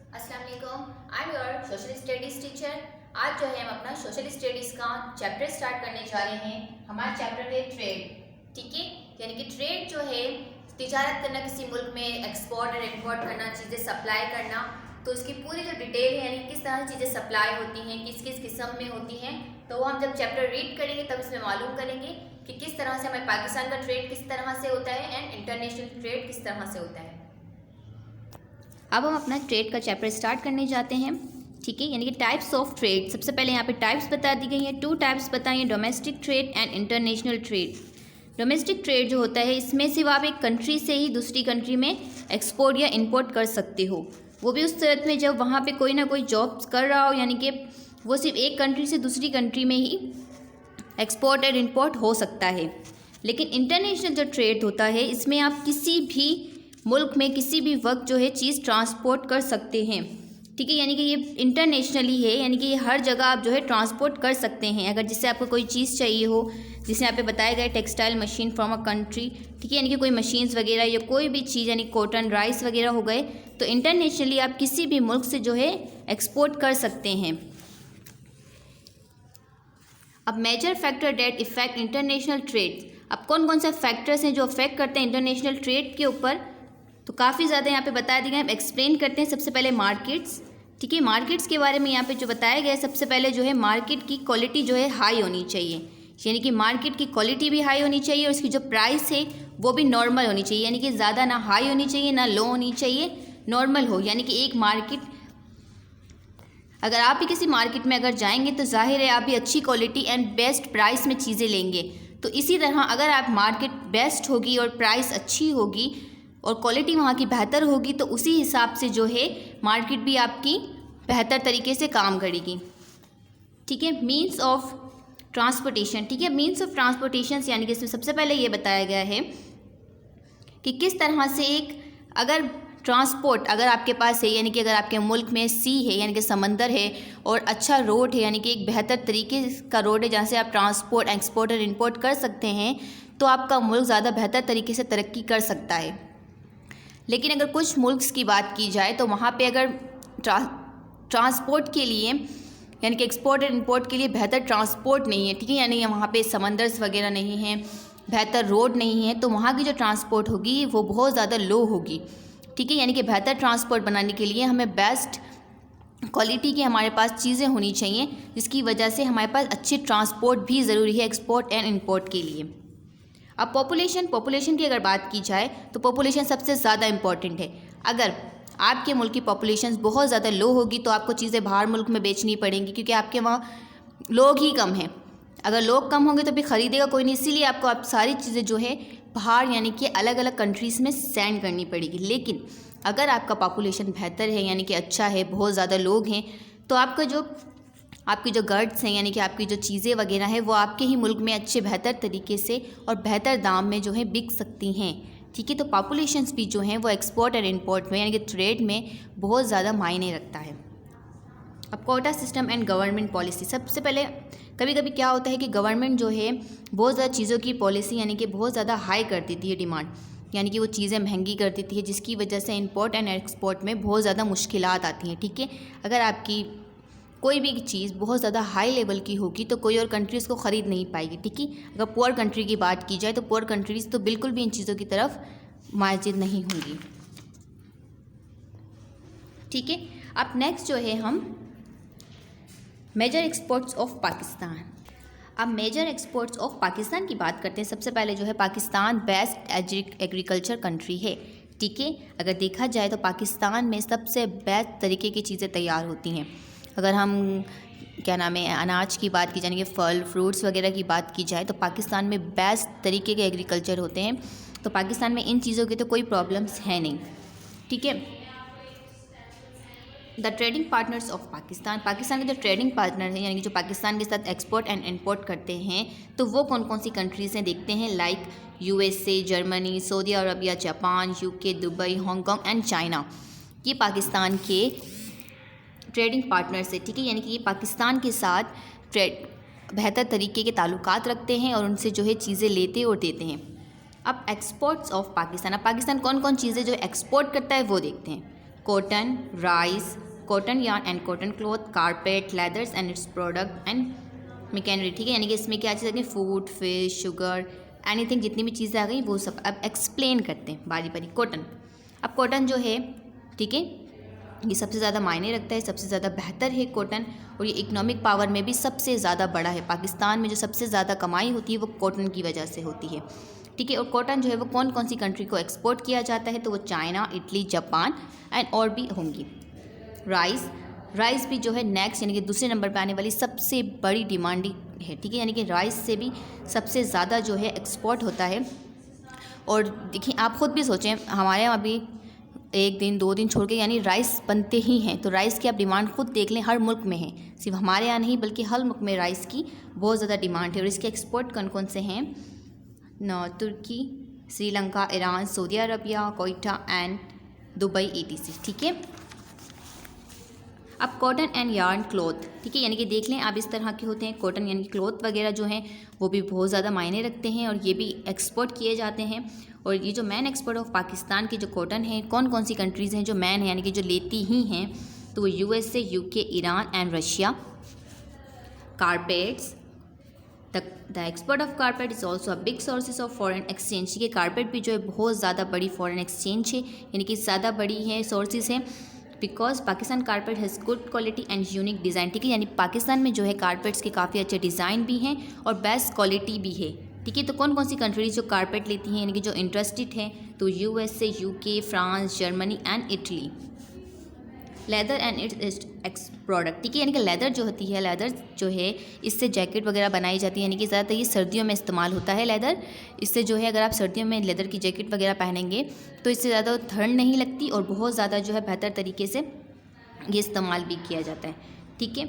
अस्सलाम वालेकुम। I am your social studies teacher. आज जो है हम अपना सोशल स्टडीज़ का चैप्टर स्टार्ट करने जा रहे हैं। हमारा चैप्टर है ट्रेड। ठीक है, यानी कि ट्रेड जो है तिजारत करना, किसी मुल्क में एक्सपोर्ट और इम्पोर्ट करना, चीज़ें सप्लाई करना। तो इसकी पूरी जो डिटेल है, यानी किस तरह चीज़ें सप्लाई होती हैं, किस किस किस्म में होती हैं, तो वो हम जब चैप्टर रीड करेंगे तब इसमें मालूम करेंगे कि किस तरह से हमारे पाकिस्तान का ट्रेड किस तरह से होता है एंड इंटरनेशनल ट्रेड किस तरह से होता है। अब हम अपना ट्रेड का चैप्टर स्टार्ट करने जाते हैं। ठीक है, यानी कि टाइप्स ऑफ ट्रेड। सबसे पहले यहाँ पे टाइप्स बता दी गई हैं। 2 टाइप्स बताइए, domestic trade and international trade. Domestic trade जो होता है, इसमें सिर्फ आप एक कंट्री से ही दूसरी कंट्री में एक्सपोर्ट या इंपोर्ट कर सकते हो। वो भी उस सूरत में जब वहाँ पे कोई ना कोई जॉब कर रहा हो, यानी कि वो सिर्फ एक कंट्री से दूसरी कंट्री में ही एक्सपोर्ट और इंपोर्ट हो सकता है। लेकिन इंटरनेशनल जो ट्रेड होता है, इसमें आप किसी भी मुल्क में किसी भी वक्त जो है चीज़ ट्रांसपोर्ट कर सकते हैं। ठीक है, यानी कि ये इंटरनेशनली है, यानी कि ये हर जगह आप जो है ट्रांसपोर्ट कर सकते हैं। अगर जिससे आपको कोई चीज़ चाहिए हो, जिससे यहाँ पे बताया गया textile machine from a country, ठीक है, यानी कि कोई मशीन्स वगैरह या कोई भी चीज़, यानी कॉटन, राइस वगैरह हो गए, तो इंटरनेशनली आप किसी भी मुल्क से जो है एक्सपोर्ट कर सकते हैं। अब major factor that effect international trade. अब कौन कौन से फैक्टर्स हैं जो अफेक्ट करते हैं इंटरनेशनल ट्रेड के ऊपर, तो काफ़ी ज़्यादा यहाँ पे बता दिया गया। हम एक्सप्लेन करते हैं। सबसे पहले मार्केट्स। ठीक है, मार्केट्स के बारे में यहाँ पे जो बताया गया है, सबसे पहले जो है मार्केट की क्वालिटी जो है हाई होनी चाहिए, यानी कि मार्केट की क्वालिटी भी हाई होनी चाहिए और उसकी जो प्राइस है वो भी नॉर्मल होनी चाहिए, यानी कि ज़्यादा ना हाई होनी चाहिए ना लो होनी चाहिए, नॉर्मल हो। यानी कि एक मार्केट, अगर आप भी किसी मार्केट में अगर जाएंगे तो जाहिर है आप भी अच्छी क्वालिटी एंड बेस्ट प्राइस में चीज़ें लेंगे। तो इसी तरह अगर आप मार्केट बेस्ट होगी और प्राइस अच्छी होगी और क्वालिटी वहाँ की बेहतर होगी, तो उसी हिसाब से जो है मार्केट भी आपकी बेहतर तरीके से काम करेगी। ठीक है, मीन्स ऑफ ट्रांसपोर्टेशन। ठीक है, मीन्स ऑफ ट्रांसपोर्टेशन यानी कि इसमें सबसे पहले ये बताया गया है कि किस तरह से एक अगर ट्रांसपोर्ट अगर आपके पास है, यानी कि अगर आपके मुल्क में सी है, यानी कि समंदर है, और अच्छा रोड है, यानी कि एक बेहतर तरीके का रोड है जहाँ से आप ट्रांसपोर्ट, एक्सपोर्ट और इंपोर्ट कर सकते हैं, तो आपका मुल्क ज़्यादा बेहतर तरीके से तरक्की कर सकता है। लेकिन अगर कुछ मुल्क्स की बात की जाए तो वहाँ पे अगर ट्रांसपोर्ट के लिए, यानी कि एक्सपोर्ट और इंपोर्ट के लिए बेहतर ट्रांसपोर्ट नहीं है, ठीक है, यानी वहाँ पे समंदर्स वगैरह नहीं हैं, बेहतर रोड नहीं है, तो वहाँ की जो ट्रांसपोर्ट होगी वो बहुत ज़्यादा लो होगी। ठीक है, यानी कि बेहतर ट्रांसपोर्ट बनाने के लिए हमें बेस्ट क्वालिटी की हमारे पास चीज़ें होनी चाहिए, जिसकी वजह से हमारे पास अच्छी ट्रांसपोर्ट भी ज़रूरी है एक्सपोर्ट एंड इंपोर्ट के लिए। अब पॉपुलेशन की अगर बात की जाए तो पॉपुलेशन सबसे ज़्यादा इम्पॉर्टेंट है। अगर आपके मुल्क की पॉपुलेशन बहुत ज़्यादा लो होगी तो आपको चीज़ें बाहर मुल्क में बेचनी पड़ेंगी, क्योंकि आपके वहाँ लोग ही कम हैं। अगर लोग कम होंगे तो फिर ख़रीदेगा कोई नहीं, इसीलिए आपको आप सारी चीज़ें जो है बाहर, यानी कि अलग अलग कंट्रीज़ में सेंड करनी पड़ेगी। लेकिन अगर आपका पॉपुलेशन बेहतर है, यानी कि अच्छा है, बहुत ज़्यादा लोग हैं, तो आपकी जो गर्ड्स हैं, यानी कि आपकी जो चीज़ें वगैरह हैं, वो आपके ही मुल्क में अच्छे बेहतर तरीके से और बेहतर दाम में जो है बिक सकती हैं। ठीक है, तो पॉपुलेशंस भी जो हैं वो एक्सपोर्ट और इंपोर्ट में, यानी कि ट्रेड में बहुत ज़्यादा मायने रखता है। अब quota system and government policy. सबसे पहले कभी कभी क्या होता है कि गवर्नमेंट जो है बहुत ज़्यादा चीज़ों की पॉलिसी, यानी कि बहुत ज़्यादा हाई कर देती है डिमांड, यानी कि वो चीज़ें महंगी कर देती है, जिसकी वजह से इंपोर्ट एंड एक्सपोर्ट में बहुत ज़्यादा मुश्किलात आती हैं। ठीक है, अगर आपकी कोई भी चीज़ बहुत ज़्यादा हाई लेवल की होगी तो कोई और कंट्रीज़ को ख़रीद नहीं पाएगी। ठीक है, अगर पुअर कंट्री की बात की जाए तो पुअर कंट्रीज़ तो बिल्कुल भी इन चीज़ों की तरफ माजिद नहीं होंगी। ठीक है, अब नेक्स्ट जो है हम मेजर एक्सपोर्ट्स ऑफ पाकिस्तान। अब मेजर एक्सपोर्ट्स ऑफ पाकिस्तान की बात करते हैं। सबसे पहले जो है पाकिस्तान बेस्ट एग्रीकल्चर कंट्री है। ठीक है, अगर देखा जाए तो पाकिस्तान में सबसे बेस्ट तरीके की चीज़ें तैयार होती हैं। अगर हम क्या नाम है अनाज की बात की, यानी कि फल फ्रूट्स वगैरह की बात की जाए, तो पाकिस्तान में बेस्ट तरीके के एग्रीकल्चर होते हैं। तो पाकिस्तान में इन चीज़ों की तो कोई प्रॉब्लम्स है नहीं। ठीक है, the trading partners of Pakistan. Pakistan के जो ट्रेडिंग पार्टनर हैं, यानी कि जो पाकिस्तान के साथ एक्सपोर्ट एंड इंपोर्ट करते हैं, तो वो कौन कौन सी कंट्रीज़ हैं देखते हैं। Like USA, Germany, Saudi Arabia, Japan, UK, Dubai, Hong Kong and China. ये पाकिस्तान के ट्रेडिंग पार्टनर्स है। ठीक है, यानी कि ये पाकिस्तान के साथ बेहतर तरीके के ताल्लुकात रखते हैं और उनसे जो है चीज़ें लेते और देते हैं। अब एक्सपोर्ट्स ऑफ पाकिस्तान। अब पाकिस्तान कौन कौन चीज़ें जो एक्सपोर्ट करता है वो देखते हैं। Cotton, rice, cotton yarn and cotton cloth, carpet, leathers and its product and machinery. ठीक है, यानी कि इसमें क्या चीज़ आती है, फूड, फिश, शुगर, एनीथिंग, जितनी भी चीज़ें आ गई वो सब अब एक्सप्लेन करते हैं बारी बारी। कॉटन, अब कॉटन जो है, ठीक है, ये सबसे ज़्यादा मायने रखता है, सबसे ज़्यादा बेहतर है कॉटन, और ये इकोनॉमिक पावर में भी सबसे ज़्यादा बड़ा है। पाकिस्तान में जो सबसे ज़्यादा कमाई होती है वो कॉटन की वजह से होती है। ठीक है, और कॉटन जो है वो कौन कौन सी कंट्री को एक्सपोर्ट किया जाता है, तो वो चाइना, इटली, जापान एंड और भी होंगी। राइस भी जो है नेक्स्ट यानी कि दूसरे नंबर पे आने वाली सबसे बड़ी डिमांडिंग है। ठीक है, यानी कि राइस से भी सबसे ज़्यादा जो है एक्सपोर्ट होता है। और देखिए, आप ख़ुद भी सोचें, हमारे यहाँ अभी 1 दिन 2 दिन छोड़ के यानी राइस बनते ही हैं, तो राइस की आप डिमांड खुद देख लें, हर मुल्क में है, सिर्फ हमारे यहाँ नहीं बल्कि हर मुल्क में राइस की बहुत ज़्यादा डिमांड है। और इसके एक्सपोर्ट कौन कौन से हैं, तुर्की, Sri Lanka, Iran, Saudi Arabia, Quetta and Dubai, ETC। ठीक है, अब कॉटन एंड यार्न क्लॉथ, ठीक है, यानी कि देख लें आप इस तरह के होते हैं कॉटन यानी क्लॉथ वगैरह जो हैं वो भी बहुत ज़्यादा मायने रखते हैं और ये भी एक्सपोर्ट किए जाते हैं। और ये जो मैन एक्सपोर्ट ऑफ पाकिस्तान की जो कॉटन है, कौन कौन सी कंट्रीज़ हैं जो मैन है यानी कि जो लेती ही हैं, तो वो USA, UK, Iran and Russia. Carpets, the export of carpet is also a big sources of foreign exchange. ये कारपेट भी जो है बहुत ज़्यादा बड़ी फॉरेन एक्सचेंज है, यानी कि ज़्यादा बड़ी है सोर्सेज है, because Pakistan carpet has good quality and unique design. ठीक है, यानी पाकिस्तान में जो है कारपेट्स के काफ़ी अच्छे डिज़ाइन भी हैं और बेस्ट क्वालिटी भी है। ठीक है, तो कौन कौन सी कंट्रीज जो कारपेट लेती हैं यानी कि जो इंटरेस्टेड हैं, तो USA, UK, France, Germany and Italy. Leather and it's x product, ठीक है, यानी कि लेदर जो होती है, लेदर जो है इससे जैकेट वगैरह बनाई जाती है, यानी कि ज़्यादातर ये सर्दियों में इस्तेमाल होता है लेदर। इससे जो है अगर आप सर्दियों में लेदर की जैकेट वगैरह पहनेंगे तो इससे ज़्यादा ठंड नहीं लगती और बहुत ज़्यादा जो है बेहतर तरीके से ये इस्तेमाल भी किया जाता है। ठीक है,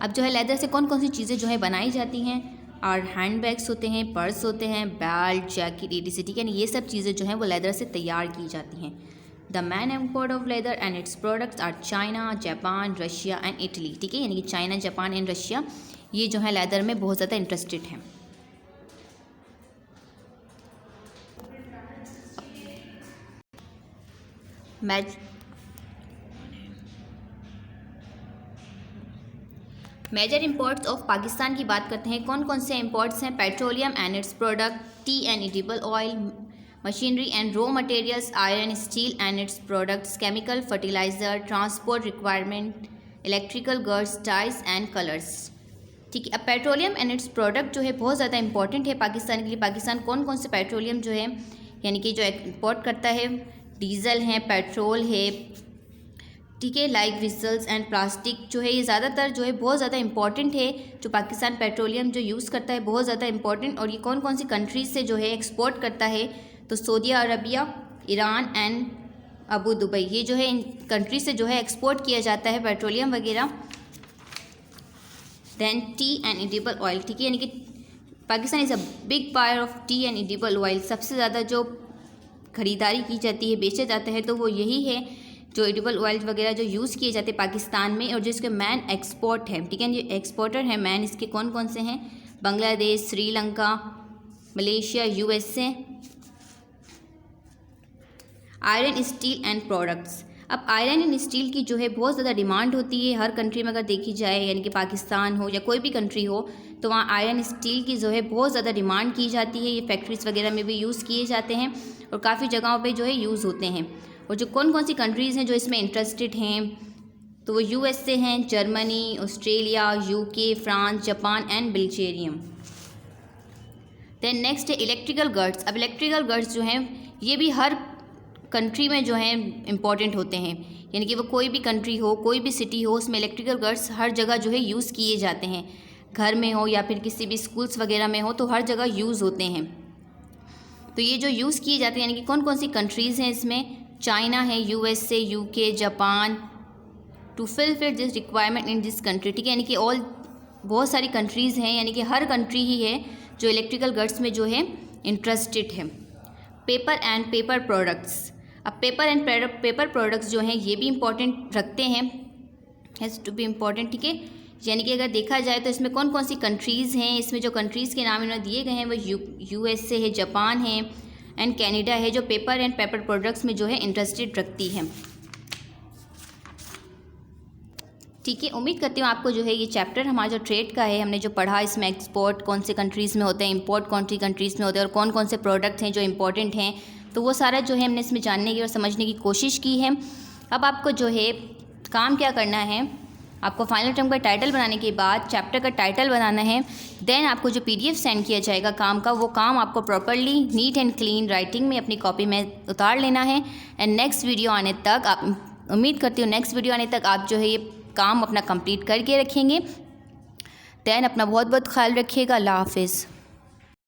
अब जो है लेदर से कौन कौन सी चीज़ें जो है बनाई जाती हैं, और हैंड बैग्स होते हैं, पर्स होते हैं, बेल्ट, जैकेट, ETC। ठीक है, ये सब चीज़ें जो हैं वो लेदर से तैयार की जाती हैं। The main export of leather and its products are China, Japan, Russia and Italy. ठीक है, यानी कि चाइना, जापान एंड रशिया ये जो है लेदर में बहुत ज़्यादा इंटरेस्टेड हैं। मेजर इंपोर्ट्स ऑफ पाकिस्तान की बात करते हैं, कौन कौन से इंपोर्ट्स हैं, petroleum and its product, tea and edible oil, machinery and raw materials, iron, steel and its products, chemical, fertilizer, transport requirement, electrical goods, tiles and colours. ठीक है, अब पेट्रोलियम एंड इट्स प्रोडक्ट जो है बहुत ज़्यादा important है पाकिस्तान के लिए। पाकिस्तान कौन कौन से पेट्रोलियम जो है यानी कि जो इंपोर्ट करता है, डीजल है, पेट्रोल है, ठीक है, लाइक व्हीकल्स एंड प्लास्टिक जो है ये ज़्यादातर जो है बहुत ज़्यादा इंपॉर्टेंट है। जो पाकिस्तान पेट्रोलियम जो यूज़ करता है बहुत ज़्यादा इंपॉर्टेंट, और ये कौन कौन सी कंट्रीज से जो है एक्सपोर्ट करता है, तो Saudi Arabia, Iran and Abu Dubai, ये जो है इन कंट्री से जो है एक्सपोर्ट किया जाता है पेट्रोलियम वगैरह। Then tea and edible oil, ठीक है, यानी कि Pakistan is a big buyer of tea and edible oil. सबसे ज़्यादा जो खरीदारी की जाती है, बेचा जाता है, तो वो यही है जो एडिबल ऑयल वगैरह जो यूज़ किए जाते हैं पाकिस्तान में, और जिसके मैन एक्सपोर्ट है। ठीक है, ये एक्सपोर्टर हैं मैन, इसके कौन कौन से हैं, Bangladesh, Sri Lanka, Malaysia, USA। Iron, steel and products, अब आयरन एंड स्टील की जो है बहुत ज़्यादा डिमांड होती है हर कंट्री में, अगर देखी जाए, यानी कि पाकिस्तान हो या कोई भी कंट्री हो, तो वहाँ आयरन स्टील की जो है बहुत ज़्यादा डिमांड की जाती है। ये फैक्ट्रीज वगैरह में भी यूज़ किए जाते हैं और काफ़ी जगहों पे जो है यूज़ होते हैं। और जो कौन कौन सी कंट्रीज़ हैं जो इसमें इंटरेस्टेड हैं, तो वो USA हैं, Germany, Australia, UK, France, Japan and Belgium. Then next है इलेक्ट्रिकल गुड्स। अब इलेक्ट्रिकल गुड्स जो हैं ये भी हर कंट्री में जो है इम्पॉर्टेंट होते हैं, यानी कि वो कोई भी कंट्री हो, कोई भी सिटी हो, उसमें इलेक्ट्रिकल गुड्स हर जगह जो है यूज़ किए जाते हैं। घर में हो या फिर किसी भी स्कूल्स वगैरह में हो, तो हर जगह यूज़ होते हैं। तो ये जो यूज़ किए जाते हैं यानी कि कौन कौन सी कंट्रीज़ हैं इसमें, चाइना है, USA, UK, Japan, to fill this requirement in this country. ठीक है, यानी कि ऑल बहुत सारी कंट्रीज़ हैं, यानी कि हर कंट्री ही है जो इलेक्ट्रिकल गुड्स में जो है इंटरेस्टेड है। पेपर एंड पेपर प्रोडक्ट्स, अब पेपर एंड पेपर प्रोडक्ट्स जो हैं ये भी इम्पॉर्टेंट रखते हैं, हैज़ टू बी इम्पॉर्टेंट। ठीक है, यानी कि अगर देखा जाए तो इसमें कौन कौन सी कंट्रीज़ हैं, इसमें जो कंट्रीज़ के नाम इन्होंने दिए गए हैं वो USA है, जापान है, एंड कनाडा है जो पेपर एंड पेपर प्रोडक्ट्स में जो है इंटरेस्टेड रखती है। ठीक है, उम्मीद करती हूँ आपको जो है ये चैप्टर हमारा जो ट्रेड का है हमने जो पढ़ा, इसमें एक्सपोर्ट कौन से कंट्रीज़ में होते हैं, इंपोर्ट कौन सी कंट्रीज़ में होते हैं और कौन कौन से प्रोडक्ट हैं जो इंपॉर्टेंट हैं, तो वो सारा जो है हमने इसमें जानने की और समझने की कोशिश की है। अब आपको जो है काम क्या करना है, आपको फाइनल टर्म का टाइटल बनाने के बाद चैप्टर का टाइटल बनाना है। देन आपको जो PDF सेंड किया जाएगा काम का, वो काम आपको properly neat and clean writing में अपनी कॉपी में उतार लेना है। एंड नेक्स्ट वीडियो आने तक आप, उम्मीद करती हूँ नेक्स्ट वीडियो आने तक आप जो है ये काम अपना कंप्लीट करके रखेंगे। देन अपना बहुत बहुत ख्याल रखिएगा। अल्लाह हाफिज़।